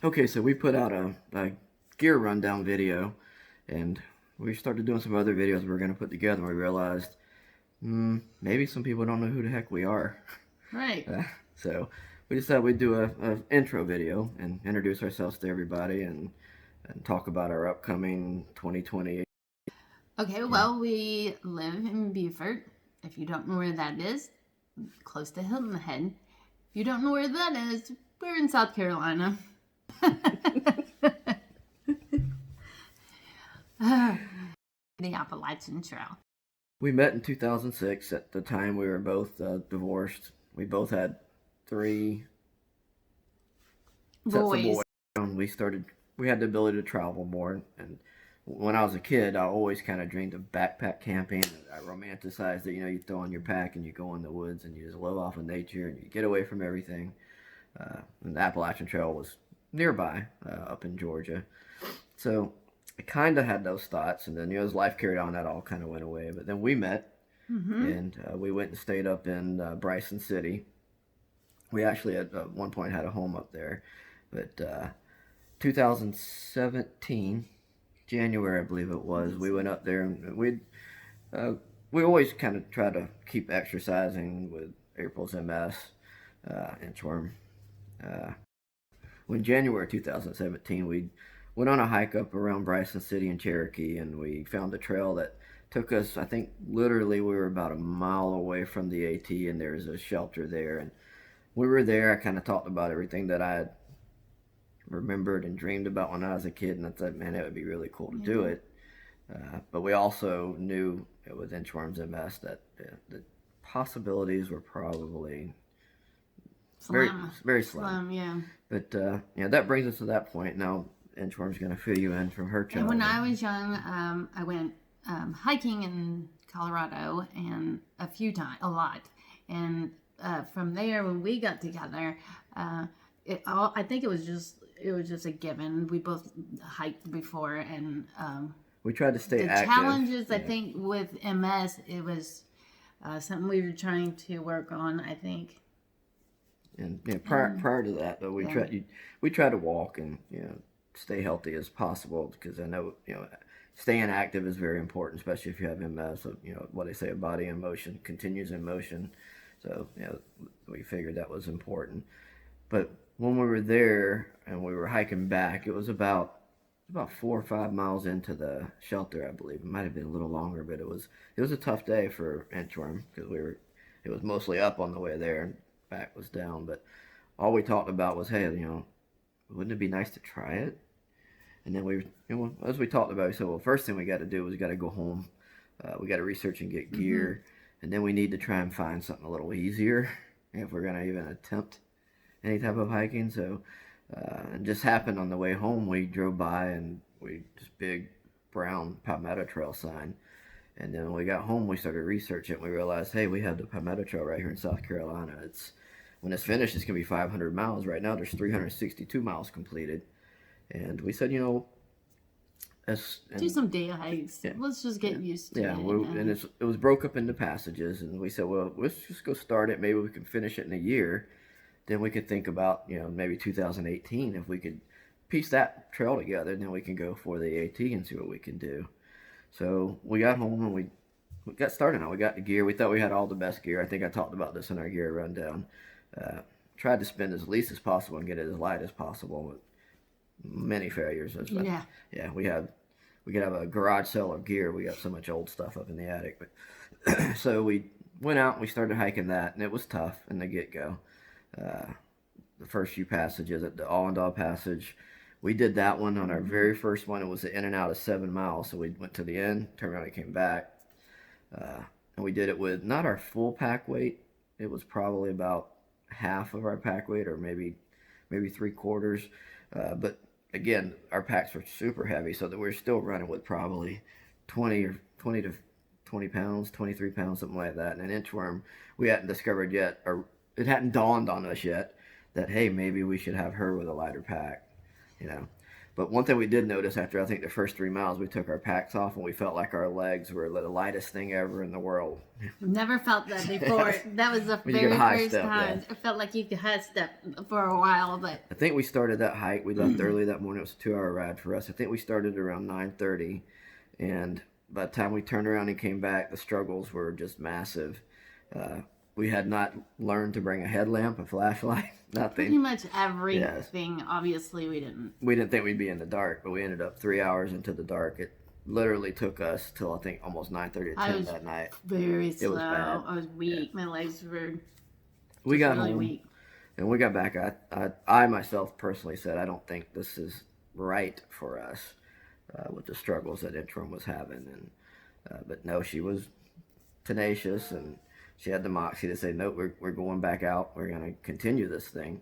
Okay, so we put out a gear rundown video, and we started doing some other videos we were going to put together, and we realized maybe some people don't know who the heck we are. Right. So we decided we'd do a intro video and introduce ourselves to everybody and talk about our upcoming 2020. Okay, well, we live in Beaufort. If you don't know where that is, close to Hilton Head. If you don't know where that is, we're in South Carolina. The Appalachian Trail. We met in 2006. At the time, we were both divorced. We both had three sets of boys. We had the ability to travel more. And when I was a kid, I always kind of dreamed of backpack camping. I romanticized it. You throw on your pack and you go in the woods and you just live off of nature and you get away from everything. And the Appalachian Trail was nearby up in Georgia. So I kind of had those thoughts, and then as life carried on, that all kind of went away. But then we met, and we went and stayed up in Bryson City. We actually at one point had a home up there, but 2017 January, I believe it was, we went up there, and we always kind of try to keep exercising with April's MS, Inchworm. In January 2017, we went on a hike up around Bryson City and Cherokee, and we found a trail that took us, I think, literally we were about a mile away from the AT, and there's a shelter there. And we were there. I kind of talked about everything that I had remembered and dreamed about when I was a kid, and I thought, man, it would be really cool to do it. But we also knew it was Inchworm's MS that the possibilities were probably very slim. Yeah. But that brings us to that point. Now, Inchworm's going to fill you in from her childhood. And when I was young, I went hiking in Colorado and a lot. And from there, when we got together, I think it was just a given. We both hiked before, and we tried to stay active. The challenges, I think, with MS, it was something we were trying to work on, I think. And prior to that, though, we tried to walk and stay healthy as possible, because I know staying active is very important, especially if you have MS. So, what they say, a body in motion continues in motion. So we figured that was important. But when we were there and we were hiking back, it was about 4 or 5 miles into the shelter, I believe. It might have been a little longer, but it was a tough day for Inchworm, because it was mostly up on the way there and back was down. But all we talked about was, hey, wouldn't it be nice to try it? And then as we talked about, we said, well, first thing we got to do is we got to go home. We got to research and get gear, and then we need to try and find something a little easier if we're gonna even attempt any type of hiking. So it just happened on the way home, we drove by and this big brown Palmetto Trail sign. And then when we got home, we started researching it. And we realized, hey, we have the Palmetto Trail right here in South Carolina. When it's finished, it's gonna be 500 miles. Right now, there's 362 miles completed. And we said, let's do some day hikes. Yeah. Let's just get used to it. And it was broke up into passages, and we said, well, let's just go start it. Maybe we can finish it in a year. Then we could think about, maybe 2018, if we could piece that trail together, then we can go for the AT and see what we can do. So we got home and we got started on it. We got the gear. We thought we had all the best gear. I think I talked about this in our gear rundown. Tried to spend as least as possible and get it as light as possible, with many failures. Yeah, we could have a garage sale of gear. We got so much old stuff up in the attic. But so we went out and we started hiking that, and it was tough in the get-go. The first few passages at the All-and-All Passage, we did that one on our very first one. It was in and out of 7 miles. So we went to the end, turned around and came back. And we did it with not our full pack weight. It was probably about half of our pack weight, or maybe 3/4. But again, our packs were super heavy, so that we were still running with probably 20 to 20 pounds, 23 pounds, something like that. And an Inchworm, we hadn't discovered yet, or it hadn't dawned on us yet, that, hey, maybe we should have her with a lighter pack, But one thing we did notice after I think the first 3 miles, we took our packs off and we felt like our legs were the lightest thing ever in the world. Never felt that before. That was the When you very get a high first step, time. yeah. It felt like you could high step for a while, but I think we started that hike. We left early that morning. It was a 2-hour ride for us. I think we started around 9:30, and by the time we turned around and came back, the struggles were just massive. We had not learned to bring a headlamp, a flashlight, nothing. pretty much everything. Obviously, we didn't. We didn't think we'd be in the dark, but we ended up 3 hours into the dark. It literally took us till I think almost 9:30 or 10 that night. Very slow. It was bad. I was weak. My legs were We got really home, weak. and we got back. I myself personally said I don't think this is right for us with the struggles that Inchworm was having, and but no, she was tenacious and she had the moxie to say, no, we're going back out. We're going to continue this thing.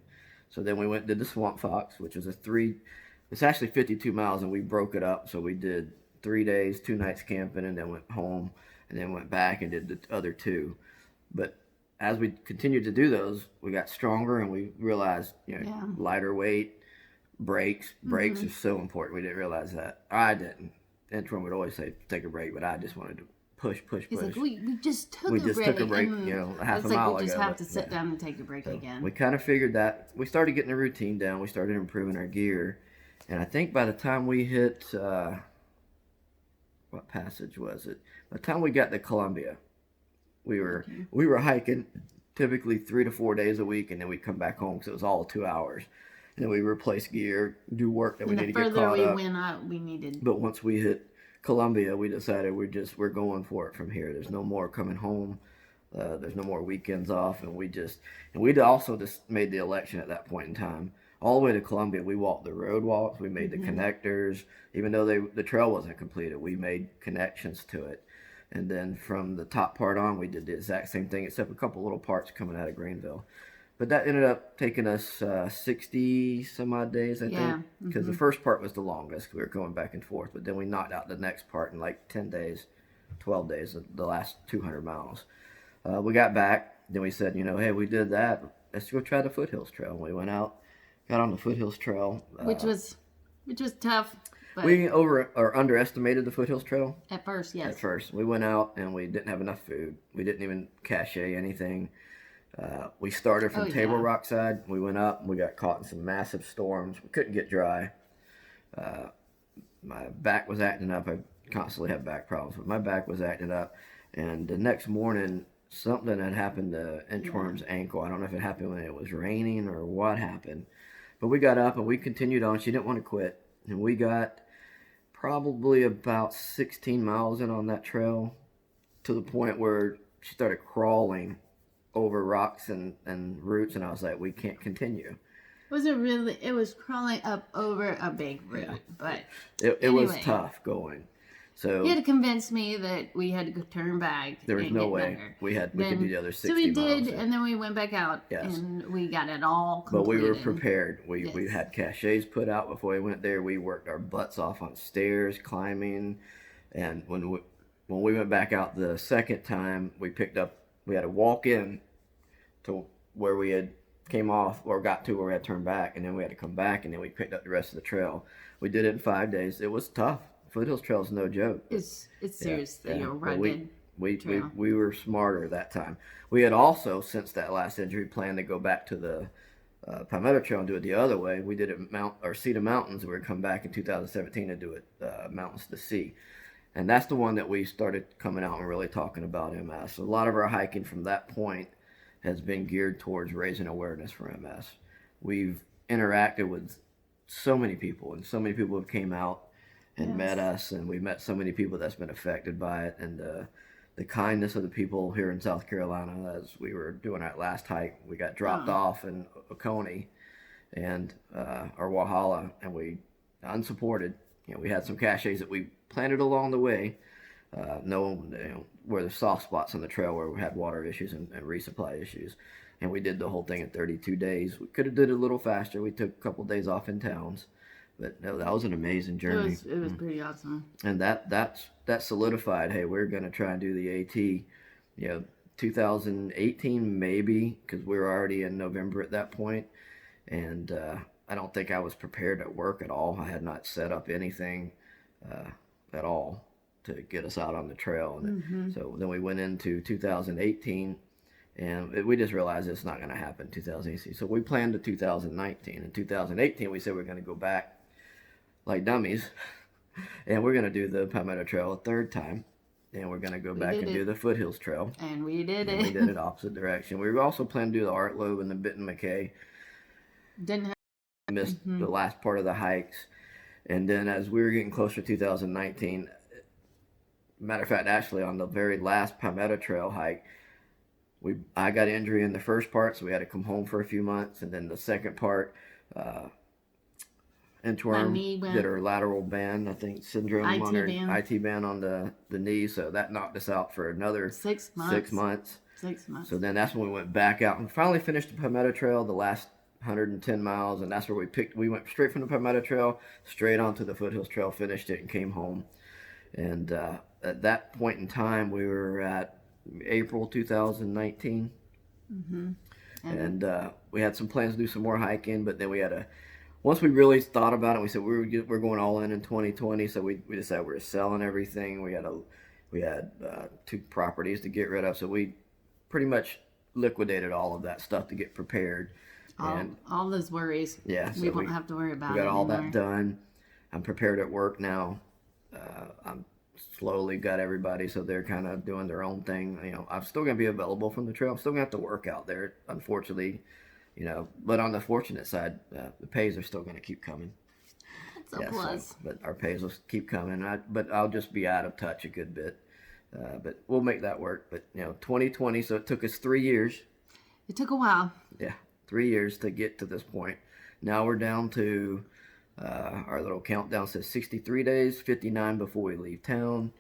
So then we went and did the Swamp Fox, which was it's actually 52 miles, and we broke it up. So we did 3 days, 2 nights camping, and then went home, and then went back and did the other 2. But as we continued to do those, we got stronger, and we realized, lighter weight, brakes are so important. We didn't realize that. I didn't. Inchworm would always say, take a break, but I just wanted to push. He's like, we just took We a just break. took a break, and half it's a like mile we just ago, have but, to sit down and take a break again. We kind of figured that. We started getting a routine down. We started improving our gear. And I think by the time we hit, what passage was it? By the time we got to Columbia, we were hiking typically 3 to 4 days a week, and then we'd come back home because it was all 2 hours. And then we replace gear, do work that we need to get caught up. The further we went up, we needed. But once we hit Columbia, we decided we're going for it from here. There's no more coming home. There's no more weekends off, and we'd also just made the election at that point in time. All the way to Columbia, we walked the road walks. We made the connectors, even though the trail wasn't completed. We made connections to it, and then from the top part on, we did the exact same thing, except a couple little parts coming out of Greenville. But that ended up taking us 60 some odd days, I think, because the first part was the longest. We were going back and forth, but then we knocked out the next part in like 10 days, 12 days, the last 200 miles. We got back, then we said, hey, we did that. Let's go try the Foothills Trail. And we went out, got on the Foothills Trail. Which was tough. But we underestimated the Foothills Trail. At first, yes. At first. We went out and we didn't have enough food. We didn't even cache anything. We started from Table Rock side. We went up and we got caught in some massive storms. We couldn't get dry. My back was acting up. I constantly have back problems, but my back was acting up. And the next morning, something had happened to Inchworm's ankle. I don't know if it happened when it was raining or what happened. But we got up and we continued on. She didn't want to quit. And we got probably about 16 miles in on that trail to the point where she started crawling over rocks and roots, and I was like, we can't continue. It was crawling up over a big root, but it was tough going. So you had to convince me that we had to turn back. There was no way better. we could do the other 60 miles. So we did, and then we went back out, and we got it all completed. But we were prepared. We had caches put out before we went there. We worked our butts off on stairs, climbing, and when we went back out the second time, we had to walk in to where we had came off or got to where we had turned back, and then we had to come back, and then we picked up the rest of the trail. We did it in 5 days. It was tough. Foothills Trail is no joke. It's seriously a rugged trail. We were smarter that time. We had also, since that last injury, planned to go back to the Palmetto Trail and do it the other way. We did it Sea to Mountains. We would come back in 2017 and do it Mountains to Sea. And that's the one that we started coming out and really talking about MS. So a lot of our hiking from that point has been geared towards raising awareness for MS. We've interacted with so many people, and so many people have came out and met us, and we've met so many people that's been affected by it, and the kindness of the people here in South Carolina. As we were doing our last hike, we got dropped off in Oconee and or Walhalla, and we unsupported. We had some caches that we planted along the way, knowing where the soft spots on the trail where we had water issues and resupply issues, and we did the whole thing in 32 days. We could have did it a little faster. We took a couple of days off in towns. But no, that was an amazing journey. It was pretty awesome. And that solidified, hey, we're going to try and do the AT, 2018 maybe, because we were already in November at that point. And I don't think I was prepared at work at all. I had not set up anything at all to get us out on the trail. And so then we went into 2018, and we just realized it's not going to happen in 2018. So we planned to 2019. In 2018, we said we're going to go back like dummies, and we're going to do the Palmetto Trail a third time. And we're going to go back and do the Foothills Trail. And we did it. We did it opposite direction. We also planned to do the Art Lobe and the Benton McKay. Didn't have. Missed the last part of the hikes. And then as we were getting closer to 2019, matter of fact, actually on the very last Palmetto Trail hike, I got injury in the first part, so we had to come home for a few months. And then the second part, Inchworm did her lateral band, I think, syndrome IT on her band. IT band on the knee, so that knocked us out for another 6 months. 6 months. 6 months. So then that's when we went back out and finally finished the Palmetto Trail, the last 110 miles, and that's where we went straight from the Palmetto Trail straight onto the Foothills Trail, finished it, and came home. And at that point in time, we were at April 2019. And we had some plans to do some more hiking, but then we had once we really thought about it, we said we're going all in 2020. So we decided we were selling everything. We had 2 properties to get rid of, so we pretty much liquidated all of that stuff to get prepared. All those worries. Yeah, so we won't have to worry about. We got all anymore. that done. I'm prepared at work now. I'm slowly got everybody, so they're kind of doing their own thing. I'm still gonna be available from the trail. I'm still gonna have to work out there, unfortunately. But on the fortunate side, the pays are still gonna keep coming. That's a plus. But our pays will keep coming. But I'll just be out of touch a good bit. But we'll make that work. But 2020. So it took us 3 years. It took a while. Yeah, 3 years to get to this point. Now we're down to our little countdown says 63 days, 59 before we leave town,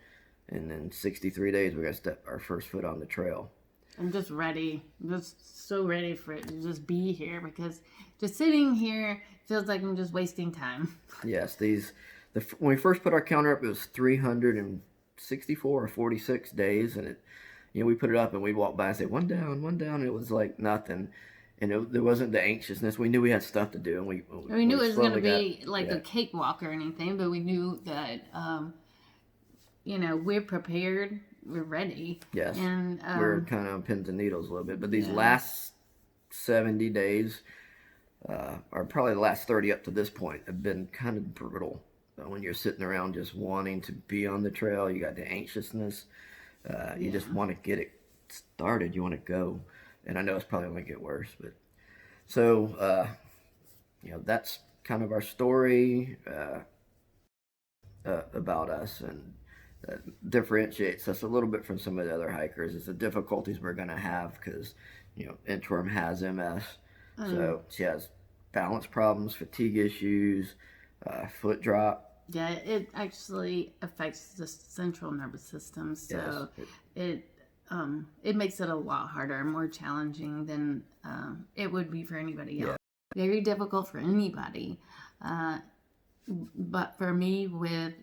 and then 63 days we got to step our first foot on the trail. I'm just ready. I'm just so ready for it to just be here, because just sitting here feels like I'm just wasting time. Yes, when we first put our counter up, it was 364 or 46 days, and we put it up and we'd walk by and say one down, and it was like nothing. And there wasn't the anxiousness. We knew we had stuff to do, and we knew it was going to be like a cakewalk or anything, but we knew that we're prepared, we're ready. Yes, and we're kind of on pins and needles a little bit. But these last 70 days, or probably the last 30 up to this point, have been kind of brutal. When you're sitting around just wanting to be on the trail, you got the anxiousness. You just want to get it started. You want to go. And I know it's probably going to get worse, but so that's kind of our story about us, and differentiates us a little bit from some of the other hikers. Is the difficulties we're going to have, because Inchworm has MS, so she has balance problems, fatigue issues, foot drop. Yeah, it actually affects the central nervous system, so it makes it a lot harder, more challenging than it would be for anybody else. Very difficult for anybody. But for me with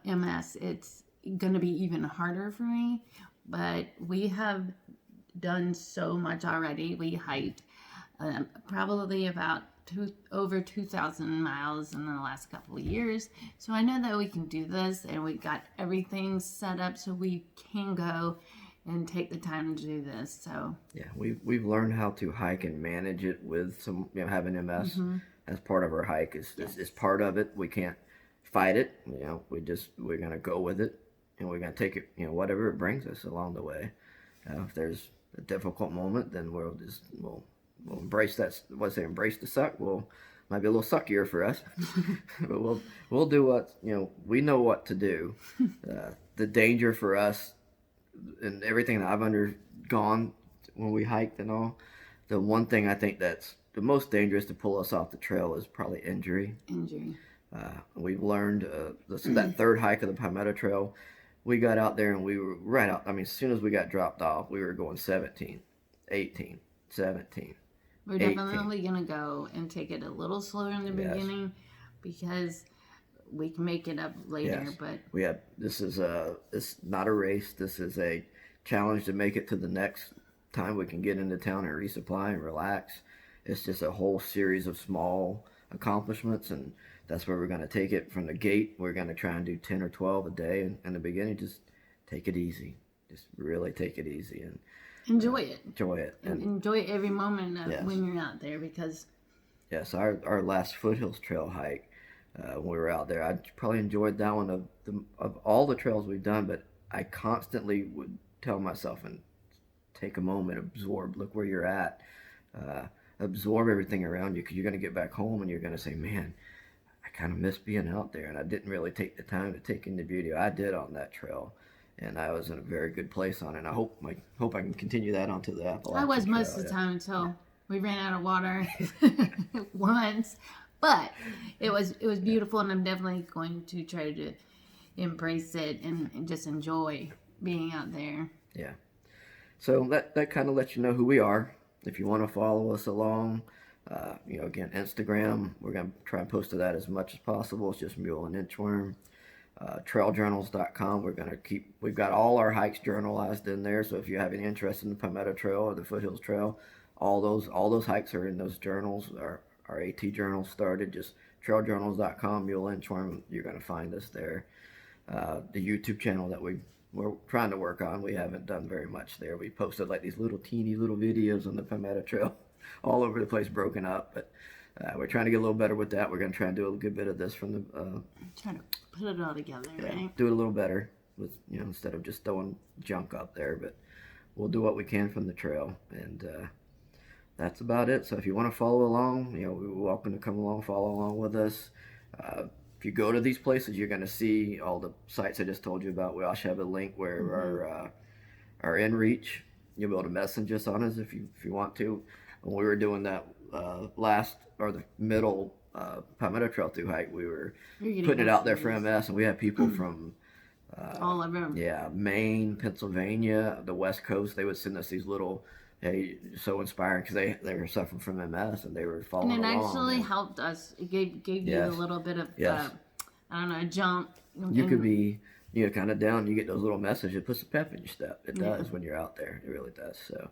MS, it's going to be even harder for me. But we have done so much already. We hiked probably about over 2,000 miles in the last couple of years. So I know that we can do this, and we got everything set up so we can go and take the time to do this. So we've learned how to hike and manage it with some having MS as part of our hike is part of it. We can't fight it. We're gonna go with it, and we're gonna take it whatever it brings us along the way. If there's a difficult moment, then we'll embrace that. Embrace the suck. Might be a little suckier for us, but we'll do what we know what to do. The danger for us, and everything that I've undergone when we hiked and all, the one thing I think that's the most dangerous to pull us off the trail is probably injury. We've learned that third hike of the Palmetto Trail, we got out there and we were right out. I mean, as soon as we got dropped off, we were going 17, 18, 17. We're definitely going to go and take it a little slower in the beginning, because we can make it up later. But this is not a race. This is a challenge to make it to the next time we can get into town and resupply and relax. It's just a whole series of small accomplishments, and that's where we're going to take it from the gate. We're going to try and do 10 or 12 a day, and in the beginning, just take it easy. Just really take it easy and enjoy it. Enjoy it. And enjoy every moment of yes. when you're out there, because yes, our last foothills trail hike, when we were out there, I probably enjoyed that one of all the trails we've done, but I constantly would tell myself and take a moment, absorb, look where you're at, absorb everything around you, because you're going to get back home and you're going to say, man, I kind of miss being out there, and I didn't really take the time to take in the beauty. I did on that trail, and I was in a very good place on it. And I hope I can continue that onto the Appalachian I was Trail. most of the time until we ran out of water once. But it was beautiful, and I'm definitely going to try to embrace it and just enjoy being out there. Yeah. So that kind of lets you know who we are. If you want to follow us along, again, Instagram, we're going to try and post to that as much as possible. It's just Mule and Inchworm. Trailjournals.com. We've got all our hikes journalized in there. So if you have any interest in the Palmetto Trail or the Foothills Trail, all those hikes are in those journals. Our AT journal started. Just trailjournals.com, Mule and Inchworm. You're going to find us there. The YouTube channel that we're trying to work on. We haven't done very much there. We posted like these teeny little videos on the Palmetto Trail all over the place, broken up, but we're trying to get a little better with that. We're going to try and do a good bit of this from the trying to put it all together, right? Do it a little better with, instead of just throwing junk up there, but we'll do what we can from the trail, and that's about it. So if you want to follow along, we're welcome to come along, follow along with us. If you go to these places, you're going to see all the sites I just told you about. We also have a link where our inReach, you'll be able to message us on us if you want to. When we were doing that the middle Palmetto Trail through hike, we were putting it out there for MS, and we had people from all of them. Yeah, Maine, Pennsylvania, the West Coast. They would send us these little, hey, so inspiring, because they were suffering from MS and they were following along. And it actually helped us. It gave you a little bit of I don't know, a jump. You could be kind of down. You get those little messages. It puts a pep in your step. It does when you're out there. It really does. So